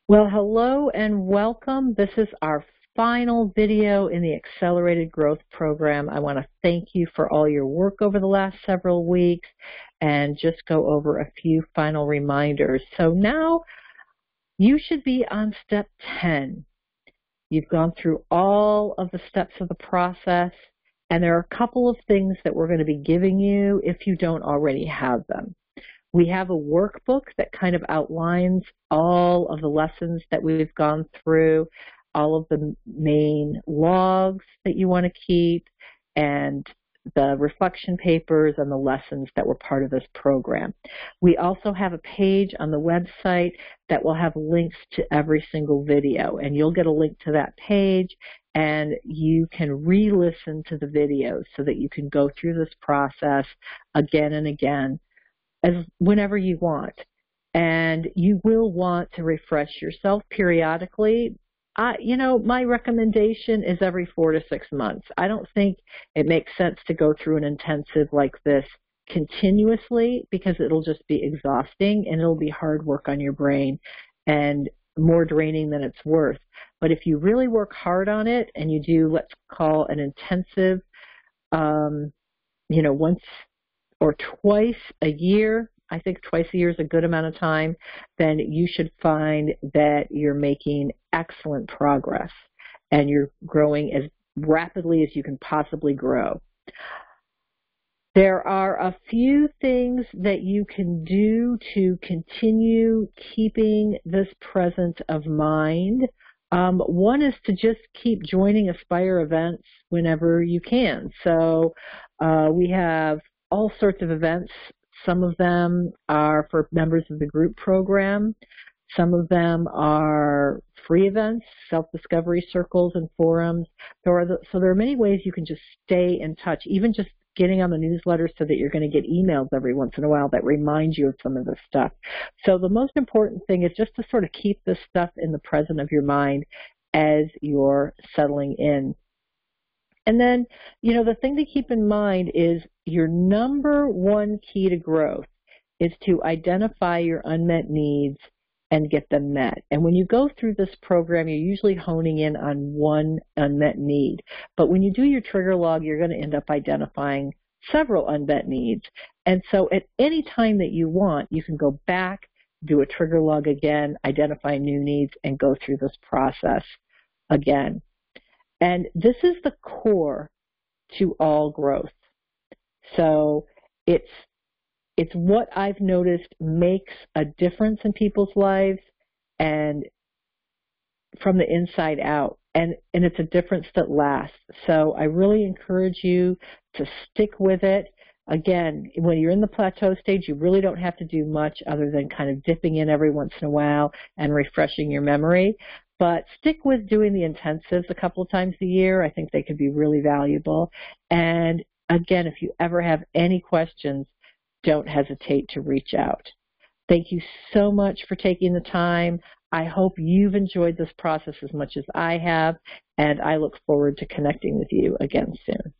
Well, hello and welcome. This is our final video in the Accelerated Growth Program. I want to thank you for all your work over the last several weeks and just go over a few final reminders. So now you should be on step 10. You've gone through all of the steps of the process, and there are a couple of things that we're going to be giving you if you don't already have them. We have a workbook that kind of outlines all of the lessons that we've gone through, all of the main logs that you want to keep, and the reflection papers and the lessons that were part of this program. We also have a page on the website that will have links to every single video, and you'll get a link to that page and you can re-listen to the videos so that you can go through this process again and again whenever you want. And you will want to refresh yourself periodically. My recommendation is every 4 to 6 months. I don't think it makes sense to go through an intensive like this continuously because it'll just be exhausting and it'll be hard work on your brain and more draining than it's worth. But if you really work hard on it and you do, let's call an intensive, once or twice a year, I think twice a year is a good amount of time, then you should find that you're making excellent progress and you're growing as rapidly as you can possibly grow. There are a few things that you can do to continue keeping this presence of mind. One is to just keep joining Aspire events whenever you can. So we have all sorts of events. Some of them are for members of the group program. Some of them are free events, self-discovery circles and forums. So there are many ways you can just stay in touch, even just getting on the newsletter so that you're going to get emails every once in a while that remind you of some of this stuff. So the most important thing is just to sort of keep this stuff in the present of your mind as you're settling in. And then, the thing to keep in mind is your number one key to growth is to identify your unmet needs and get them met. And when you go through this program, you're usually honing in on one unmet need. But when you do your trigger log, you're going to end up identifying several unmet needs. And so at any time that you want, you can go back, do a trigger log again, identify new needs, and go through this process again. And this is the core to all growth. So it's what I've noticed makes a difference in people's lives and from the inside out. And it's a difference that lasts. So I really encourage you to stick with it. Again, when you're in the plateau stage, you really don't have to do much other than kind of dipping in every once in a while and refreshing your memory. But stick with doing the intensives a couple of times a year. I think they could be really valuable. And again, if you ever have any questions, don't hesitate to reach out. Thank you so much for taking the time. I hope you've enjoyed this process as much as I have, and I look forward to connecting with you again soon.